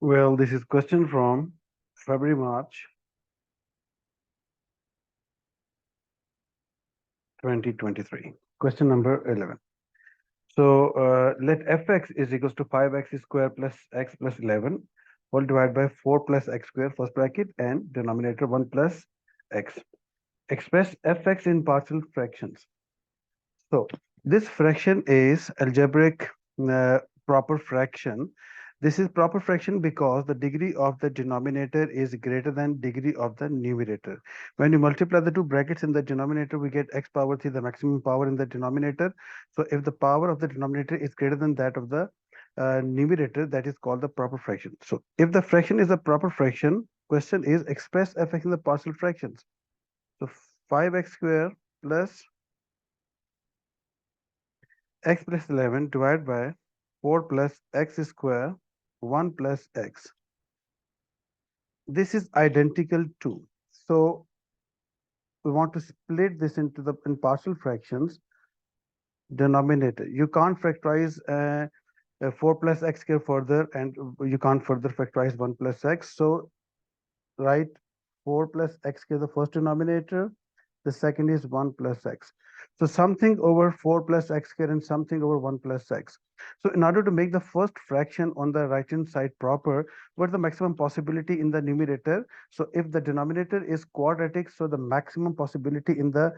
Well, this is question from February, March 2023. Question number 11. So let fx is equals to 5x square plus x plus 11 whole divided by 4 plus x square first bracket and denominator 1 plus x. Express fx in partial fractions. So this fraction is algebraic proper fraction. This is proper fraction because the degree of the denominator is greater than degree of the numerator. When you multiply the two brackets in the denominator, we get x power 3, the maximum power in the denominator. So if the power of the denominator is greater than that of the numerator, that is called the proper fraction. So if the fraction is a proper fraction, question is express fx in the partial fractions. So 5x square plus x plus 11 divided by 4 plus x square 1 plus x. This is identical to. So we want to split this into the in partial fractions. Denominator. You can't factorize 4 plus x square further, and you can't further factorize 1 plus x. So write 4 plus x square the first denominator. The second is 1 plus x. So something over 4 plus x square and something over 1 plus x. So in order to make the first fraction on the right hand side proper, what's the maximum possibility in the numerator? So if the denominator is quadratic, so the maximum possibility in the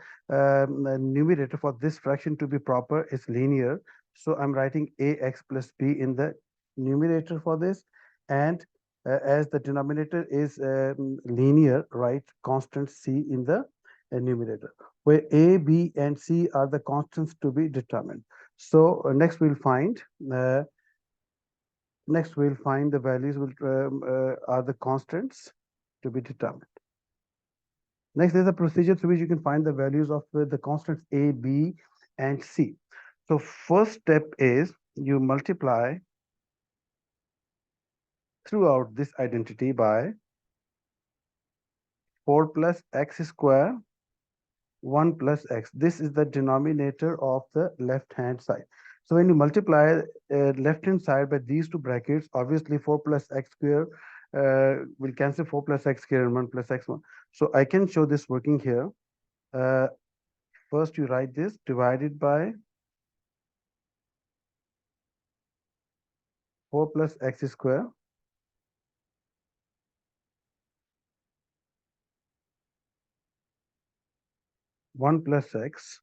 numerator for this fraction to be proper is linear. So I'm writing ax plus b in the numerator for this, and as the denominator is linear, write constant c in the numerator, where a, b, and c are the constants to be determined. So uh, next we'll find the values will are the constants to be determined. Next, there's a procedure through which you can find the values of the constants a, b, and c. So first step is you multiply throughout this identity by 4 plus x square 1 plus x. This is the denominator of the left hand side. So when you multiply left hand side by these two brackets, obviously 4 plus x square will cancel 4 plus x square and 1 plus x1. So I can show this working here. Uh, First you write this divided by 4 plus x square 1 plus x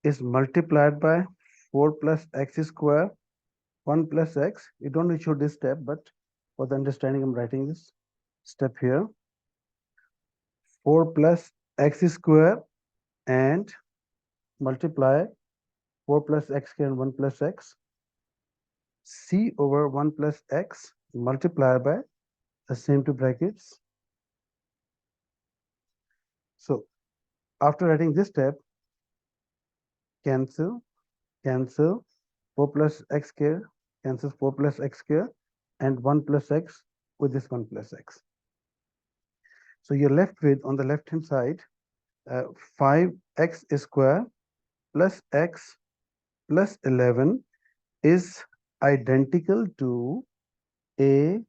is multiplied by 4 plus x square 1 plus x. You don't need to show this step, but for the understanding, I'm writing this step here. 4 plus x square and multiply 4 plus x square and 1 plus x. C over 1 plus x multiplied by the same two brackets. So after writing this step, cancel, cancel, 4 plus x square cancels 4 plus x square and 1 plus x with this 1 plus x. So you're left with, on the left hand side, 5x square plus x plus 11 is identical to a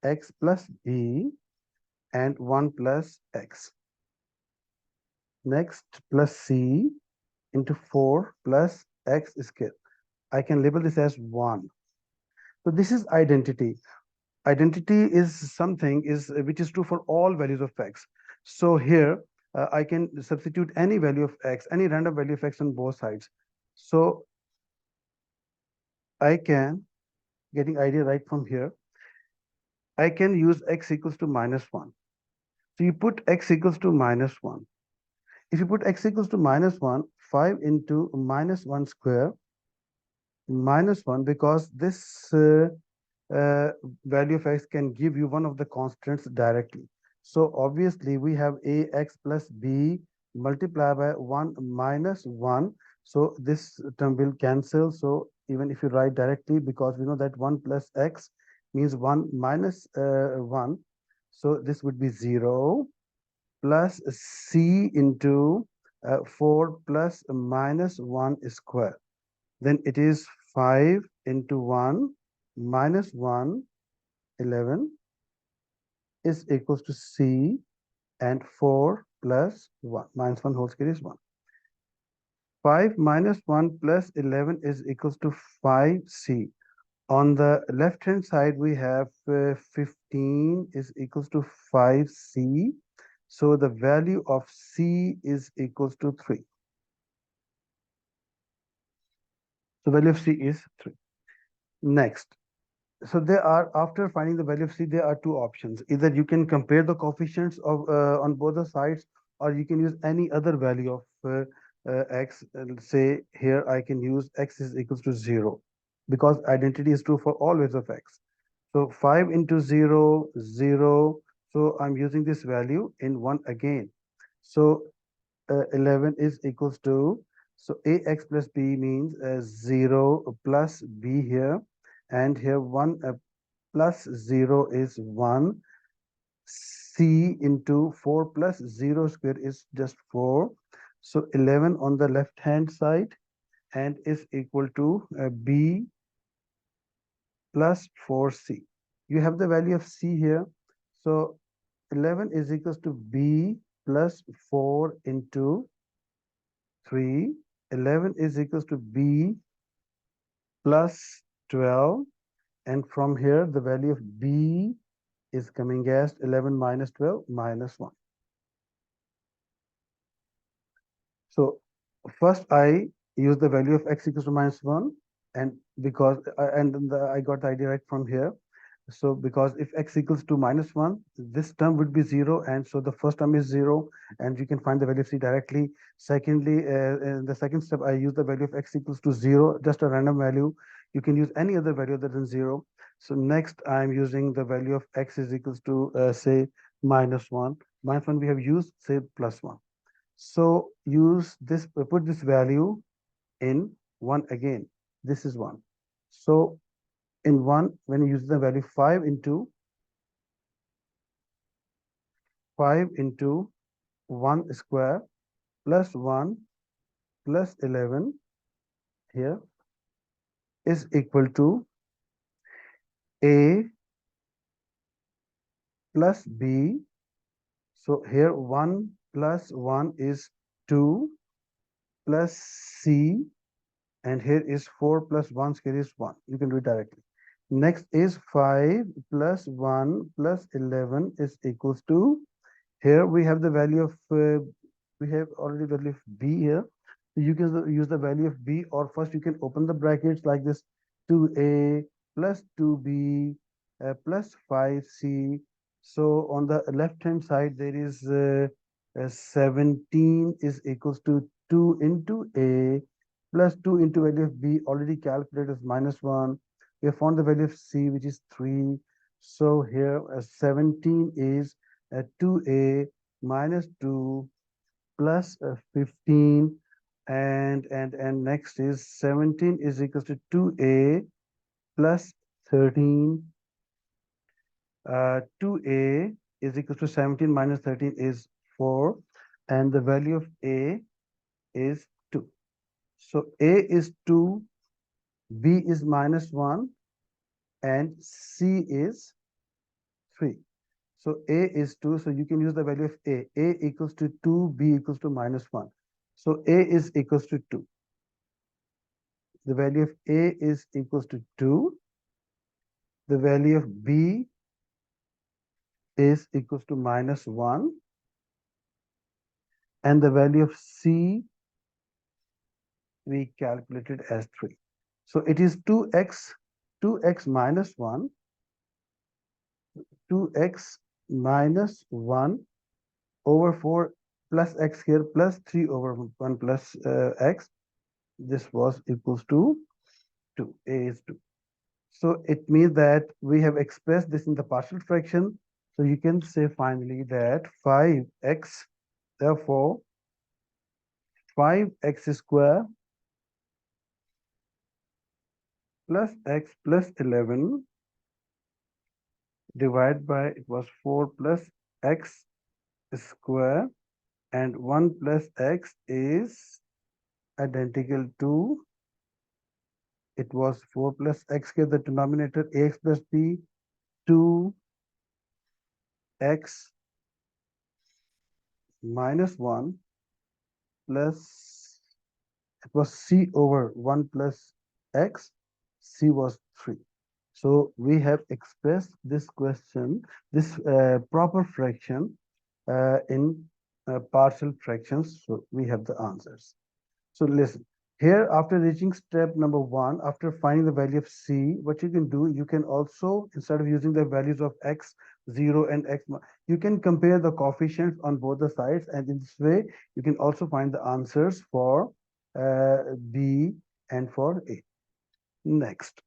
x plus b and 1 plus x. Next, plus c into 4 plus x square. I can label this as 1. So this is identity. Identity is something which is true for all values of x. So here I can substitute any value of x, any random value of x on both sides. So I can, getting idea right from here, I can use x equals to minus 1. So you put x equals to minus 1. If you put x equals to minus 1, 5 into minus 1 square minus 1, because this uh, value of x can give you one of the constants directly. So obviously we have ax plus b multiplied by 1 minus 1. So this term will cancel. So even if you write directly, because we know that 1 plus x means 1 minus 1. So this would be 0 plus c into 4 plus minus 1 square. Then it is 5 into 1 minus 1 11 is equals to C, and 4 plus 1 minus 1 whole square is 1. 5 minus 1 plus 11 is equals to 5C. On the left hand side, we have 15 is equals to 5C. So the value of C is equals to 3. So value of C is 3. Next, so there are, after finding the value of C, there are two options. Either you can compare the coefficients of on both the sides, or you can use any other value of x. Say here I can use x is equals to 0, because identity is true for all values of x. So 5 into 0, 0. So I'm using this value in 1 again. So 11 is equals to, so ax plus b means 0 plus b here, and here 1 plus 0 is 1. C into 4 plus 0 square is just 4. So 11 on the left hand side, and is equal to b plus 4c. You have the value of c here. So 11 is equals to b plus 4 into 3. 11 is equals to b plus 12. And from here, the value of b is coming as 11 minus 12 minus 1. So first I use the value of x equals to minus 1, and because I got the idea right from here. So because if x equals to minus 1, this term would be 0, and so the first term is 0, and you can find the value of c directly. Secondly, in the second step, I use the value of x equals to 0, just a random value. You can use any other value other than 0. So next, I'm using the value of x is equals to, say, minus 1. Minus 1 we have used, say, plus 1. So use this, put this value in 1 again. This is 1. So in 1, when you use the value 5 into 1 square plus 1 plus 11 here is equal to a plus b. So here 1 plus 1 is 2 plus c, and here is 4 plus 1 square is 1. You can do it directly. Next is 5 plus 1 plus 11 is equals to, here we have the value of, we have already value of b here. So you can use the value of b, or first you can open the brackets like this, 2a plus 2b plus 5c. So on the left hand side, there is 17 is equals to 2 into a plus 2 into value of b, already calculated as minus 1. We have found the value of c, which is 3. So here 17 is 2a minus 2 plus 15, and next is 17 is equals to 2a plus 13. 2a is equals to 17 minus 13 is 4, and the value of a is 2. So a is 2, b is minus 1, and c is 3. So a is 2, so you can use the value of a. A equals to 2, b equals to minus 1. So a is equals to 2. The value of a is equals to 2. The value of b is equals to minus 1. And the value of c we calculated as 3. So it is 2x minus 1, 2x minus 1 over 4 plus x here plus 3 over 1 plus x. This was equals to 2. A is 2. So it means that we have expressed this in the partial fraction. So you can say finally that 5x, therefore 5x square plus x plus 11 divided by, it was 4 plus x square, and 1 plus x is identical to, it was 4 plus x here, the denominator ax plus b, 2x minus 1 plus, it was c over 1 plus x, c was 3. So we have expressed this question, this proper fraction in partial fractions. So we have the answers. So listen, here after reaching step number 1, after finding the value of c, what you can do, you can also, instead of using the values of x 0 and x, you can compare the coefficients on both the sides, and in this way, you can also find the answers for b and for a. Next,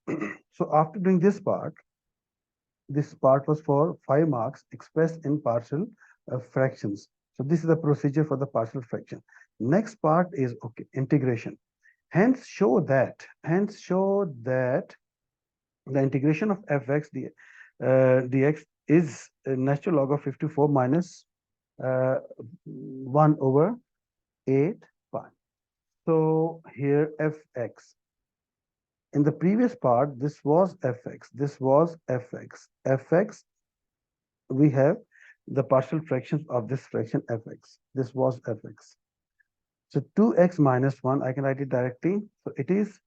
so after doing this part was for 5 marks expressed in partial fractions. So this is the procedure for the partial fraction. Next part is okay, integration. Hence show that the integration of fx dx is a natural log of 54 minus 1 over 8 pi. So here fx. In the previous part, this was fx. This was fx. Fx, we have the partial fractions of this fraction fx. This was fx. So 2x minus 1, I can write it directly. So it is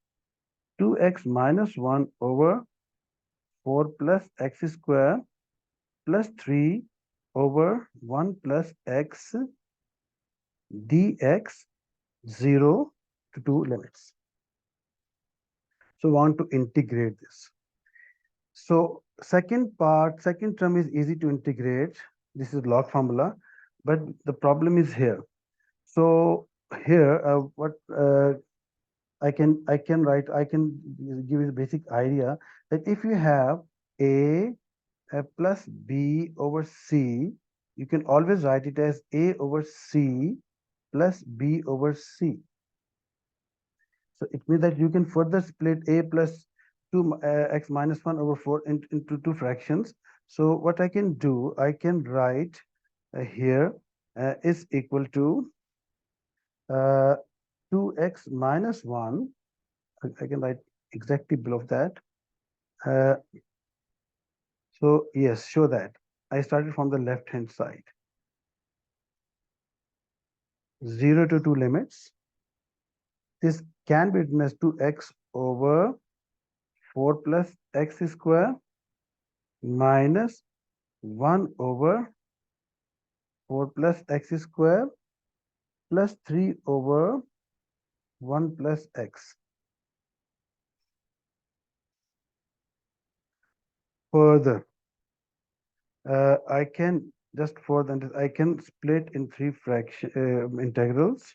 2x minus 1 over 4 plus x square plus 3 over 1 plus x dx 0 to 2 limits. So want to integrate this. So second term is easy to integrate. This is log formula, but the problem is here. So here, what I can give you the basic idea that if you have a plus b over c, you can always write it as a over c plus b over c. So it means that you can further split a plus 2 x minus 1 over 4 into two fractions. So what I can do, I can write here is equal to uh, 2x minus 1. I can write exactly below that. Uh, so yes, show that. I started from the left hand side. 0 to 2 limits. This can be written as 2x over 4 plus x square minus 1 over 4 plus x square plus 3 over 1 plus x. Further, I can just further, I can split in three fraction integrals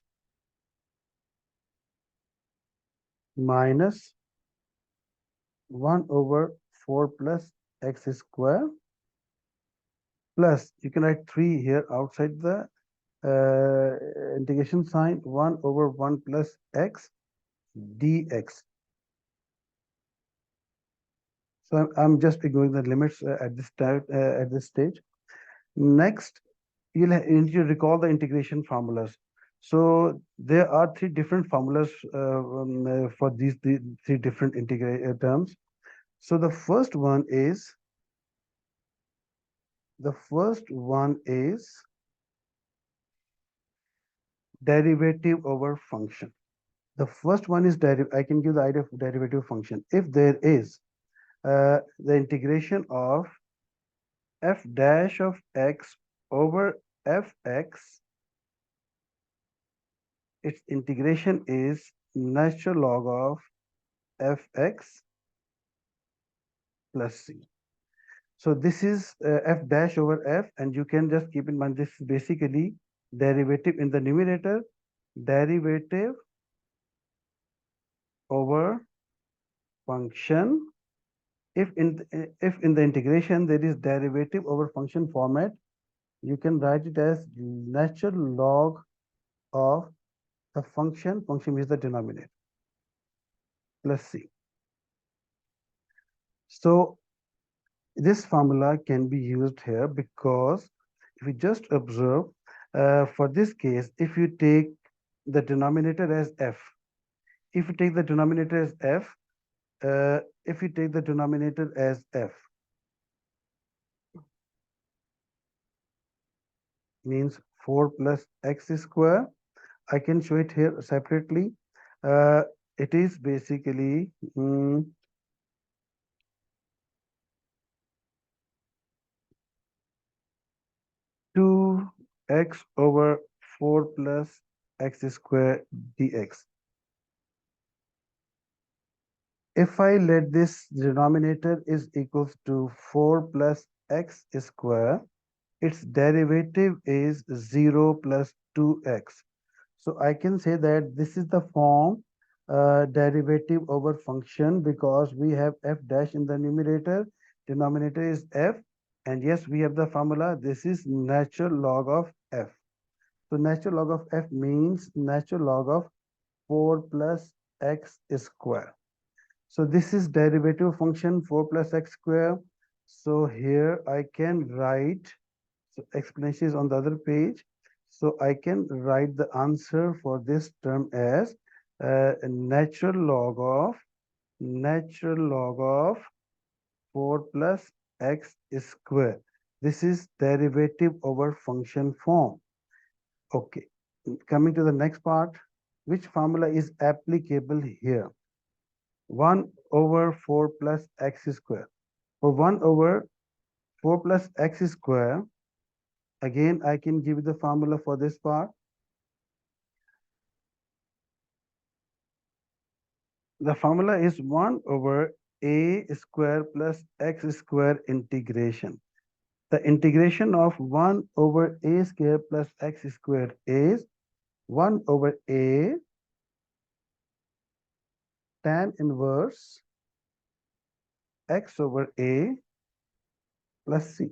minus 1 over 4 plus x square plus, you can write 3 here outside the integration sign, 1 over 1 plus x dx. So I'm just ignoring the limits at this stage. Next, you need to recall the integration formulas. So there are three different formulas for these three different terms. So the first one is derivative over function. The first one is I can give the idea of derivative function. If there is the integration of f dash of x over fx, its integration is natural log of fx plus c. So this is f dash over f, and you can just keep in mind this is basically derivative in the numerator, derivative over function. If in the integration there is derivative over function format, you can write it as natural log of the function is the denominator, plus c. So this formula can be used here because if you just observe, for this case, if you take the denominator as f, if you take the denominator as f, if you take the denominator as f, means 4 plus x square. I can show it here separately. Uh, it is basically 2x over 4 plus x square dx. If I let this denominator is equals to 4 plus x square, its derivative is 0 plus 2x. So I can say that this is the form derivative over function because we have f dash in the numerator, denominator is f, and yes, we have the formula. This is natural log of f. So natural log of f means natural log of 4 plus x square. So this is derivative function 4 plus x square. So here I can write, so explanation is on the other page. So I can write the answer for this term as natural log of 4 plus x square. This is derivative over function form. Okay, coming to the next part, which formula is applicable here? 1 over 4 plus x square. For 1 over 4 plus x square, again I can give you the formula for this part. The formula is 1 over a square plus x square integration. The integration of 1 over a square plus x square is 1 over a tan inverse x over a plus c.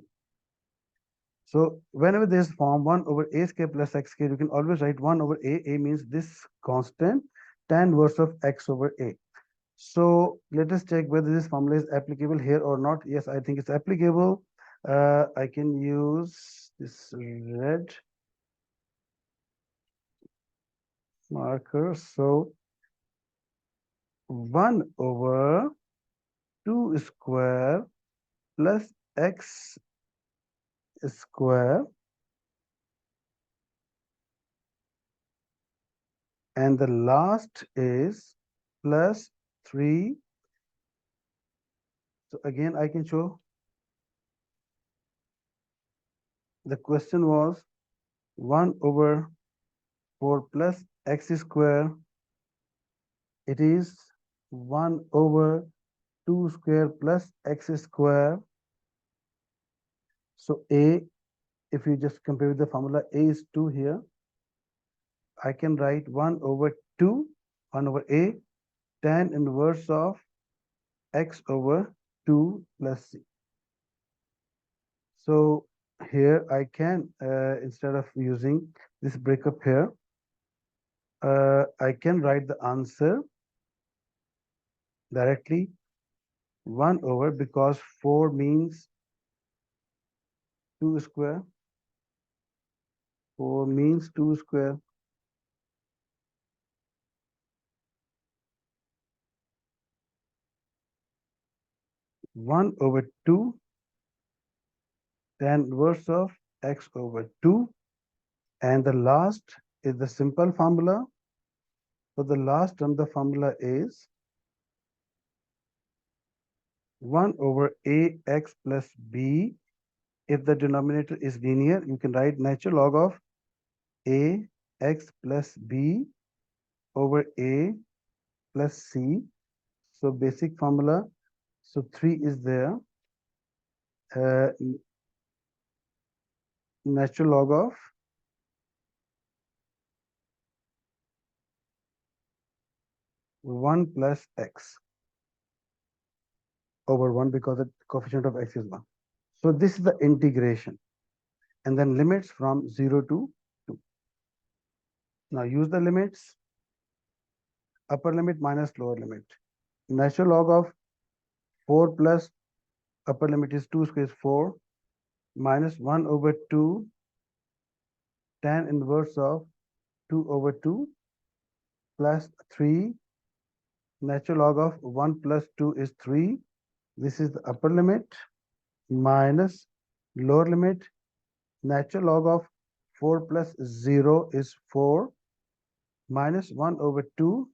So whenever there is form 1 over a square plus x square, you can always write 1 over a. A means this constant tan inverse of x over a. So let us check whether this formula is applicable here or not. Yes, I think it's applicable. I can use this red marker. So 1 over 2 square plus x square, and the last is plus 3. So again, I can show the question was 1 over 4 plus x square. It is 1 over 2 square plus x square. So a, if you just compare with the formula, a is 2 here. I can write 1 over 2, 1 over a, tan inverse of x over 2 plus c. So here I can, instead of using this breakup here, I can write the answer directly 1 over, because 4 means 2 square, 4 means 2 square, 1 over 2 tan inverse of x over 2, and the last is the simple formula. So the last term, the formula is 1 over ax plus b. If the denominator is linear, you can write natural log of ax plus b over a plus c. So basic formula, so 3 is there. Uh, Natural log of 1 plus x over 1, because the coefficient of x is 1. So this is the integration, and then limits from 0 to 2. Now use the limits, upper limit minus lower limit. Natural log of 4 plus upper limit is 2 square is 4, minus 1 over 2 tan inverse of 2 over 2 plus 3. Natural log of 1 plus 2 is 3. This is the upper limit, minus lower limit, natural log of 4 plus 0 is 4 minus 1 over 2.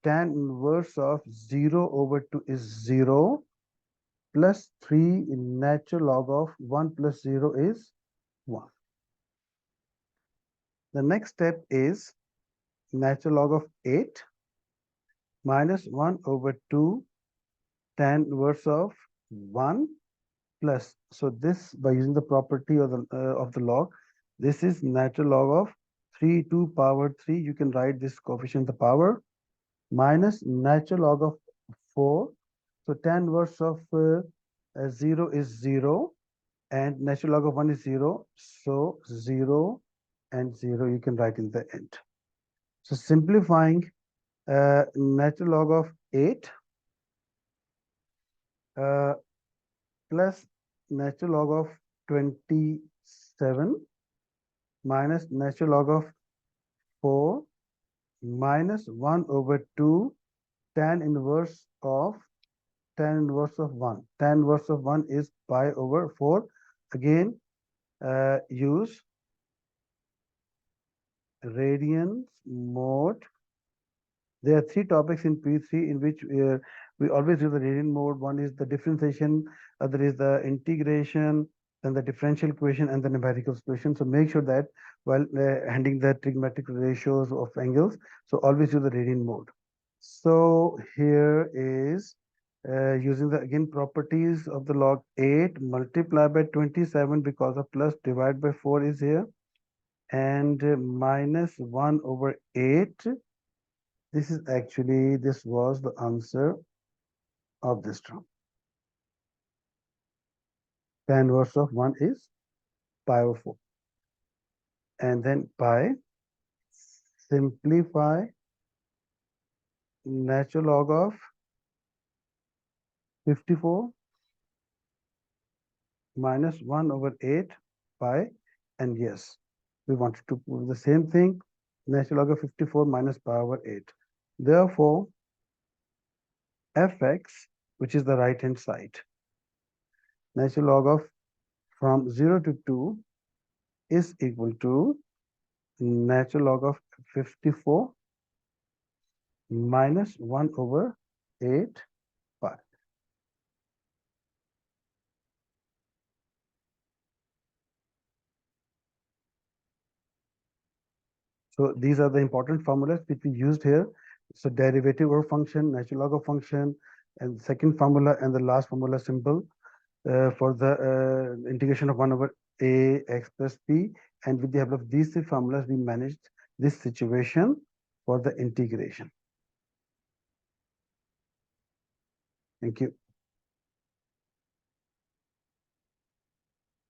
Tan inverse of 0 over 2 is 0 plus 3 in natural log of 1 plus 0 is 1. The next step is natural log of 8 minus 1 over 2 tan inverse of 1 plus. So this, by using the property of the log, this is natural log of 3 to power 3. You can write this coefficient the power minus natural log of 4. So tan inverse of 0 is 0 and natural log of 1 is 0. So 0 and 0 you can write in the end. So simplifying natural log of 8 uh, plus natural log of 27 minus natural log of 4 minus 1 over 2 tan inverse of 1. Tan inverse of 1 is pi over 4. Again, use radians mode. There are three topics in P3 in which we always use the radian mode. One is the differentiation, other is the integration, then the differential equation, and the numerical solution. So make sure that while handling the trigonometric ratios of angles, so always use the radian mode. So here is using the again properties of the log 8 multiplied by 27 because of plus divide by 4 is here, and minus 1 over 8. This was the answer of this term. Tan inverse of 1 is pi over 4. And then pi, simplify natural log of 54 minus 1 over 8 pi. And yes, we wanted to prove the same thing, natural log of 54 minus pi over 8. Therefore, fx, which is the right hand side, natural log of from 0 to 2 is equal to natural log of 54 minus 1 over 8 pi. So these are the important formulas which we used here. So derivative of function, natural log of function, and second formula and the last formula simple for the integration of 1 over a x plus b. And with the help of these three formulas, we managed this situation for the integration. Thank you.